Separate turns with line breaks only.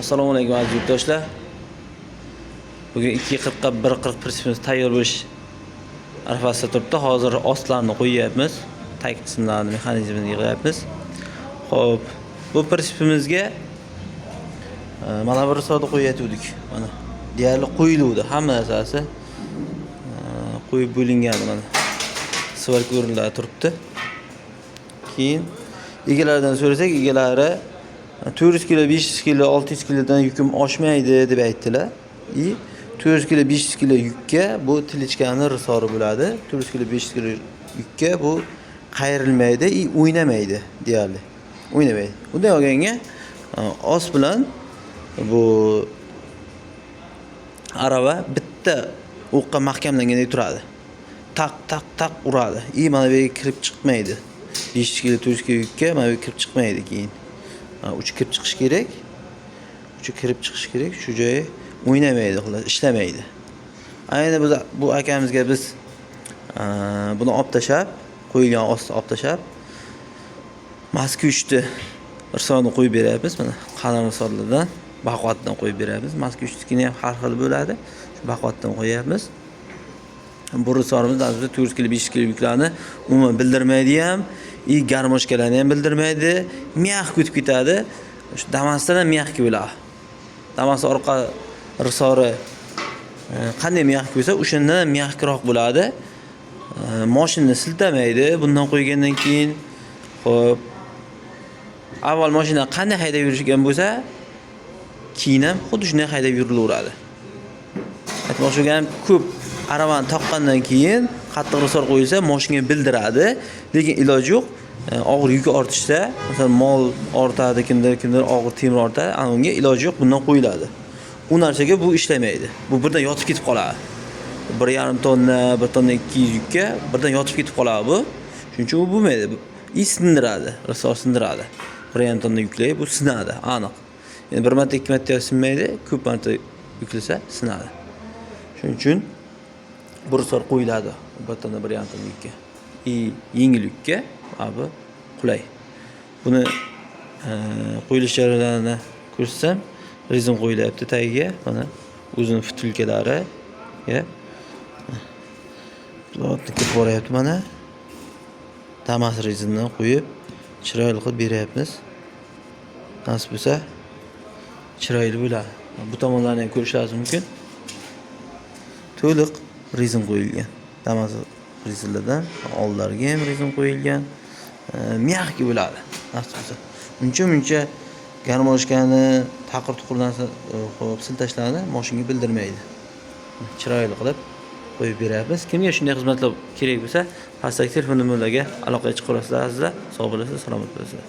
Assalomu alaykum aziz yurtdoshlar. Bugun 2:40 ga 1:40 prinsipimiz tayyor bo'lish arafasida turibdi. Hozir ostlarni qo'yyapmiz. Tag qismlarini mexanizmini yig'yapmiz. Xo'p, bu prinsipimizga mana bir soda qo'yatdik. Mana deyarli qo'yiluvdi hamma narsasi. Qo'yib bo'lingan mana. Svarka o'rinlari turibdi. Keyin egalaridan so'rasak, egalari 400 kilo, 500 kilo, 600 kilodan yukim oshmaydi deb aytdilar. 400 kilo, 500 kilo yukka bu tilichkani risori bo'ladi. 400 kilo, 500 kilo yukka bu qayrilmaydi, o'ynamaydi deyarli. O'ynamaydi. Bunday olganga os bilan bu arava bitta o'qqa mahkamlangandek turadi. Tak uradi. Mana bu yerga kirib chiqmaydi. 500 kilo, 400 kilo yukka mana bu kirib chiqmaydi keyin. Uchi kirib chiqish kerak. Uchi kirib chiqish kerak. Shu joyi o'ynamaydi, xolos ishlamaydi. Ayni bu akamizga biz buni olib tashab, qo'yilgan osti olib tashab, Moskva 3 ni risorni qo'yib beryapmiz. Mana qalin risorlardan, baquvvatdan qo'yib beryapmiz. Moskva 3 ham har xil bo'ladi. Shu baquvvatdan qo'yapmiz. Bu risorimiz aslida 400 kilo, 500 kilo yuklarni umuman bildirmaydi ham, garmoshkalarni ham bildirmaydi. Miyaq o'tib ketadi. Shu Damas'dan ham miyaq bo'ladi. Damas orqa risori qanday miyaq bo'lsa, o'shandan ham miyaqroq bo'ladi. Mashinani siltamaydi. Bundan qo'ygandan keyin, xo'p, avval mashina qanday haydab yurishgan bo'lsa, keyin ham xuddi shunday haydab yurilaveradi. Aytmoqchiganim ko'p aravani taqqandan keyin qattiq risor qo'yilsa, mashinaga bildiradi, lekin iloji yo'q. Og'ir yuk ortishsa, masalan, mol ortadi, kimdir og'ir temir ortadi, unga iloji yo'q, bundan qo'yiladi. U narsaga bu ishlamaydi. Bu birdan yotib ketib qoladi. 1,5 tonna, 1 tonna 200 yukka birdan yotib ketib qoladi bu. Shuning uchun u bo'lmaydi. Sindiradi, risor sindiradi. 1,5 tonna yuklay, bu sinadi, aniq. Endi 1 marta, 2 marta sinmaydi, ko'p marta yuklasa sinadi. Shuning uchun bu risor qo'yiladi 1 tonna, 1,5 tonna yukka. Yengil yukka bu qulay. Buni qo'yilish jarayonlarini ko'rsam, rezin qo'yilyapti tagiga, mana o'zining fitilkalari, plotni kirib boryapti mana. Damas rezindan qo'yib, chiroyli qilib beryapmiz. Nasib bo'lsa, chiroyli bo'ladi. Bu tomonlarni ham ko'rishingiz mumkin. To'liq rezin qo'yilgan. Damas rezinlardan oldlariga ham rezin qo'yilgan. Miyaqki bo'ladi. Nasib bo'lsa. Muncha garmoshkani taqir-tuqirdan qo'yib siltashlarni mashinaga bildirmaydi. Chiroyli qilib qo'yib beryapmiz. Kimga shunday xizmatlar kerak bo'lsa, pastdagi telefon nomerlariga aloqaga chiqib olasizlar. Sog' bo'lasizlar, salomat bo'lasizlar.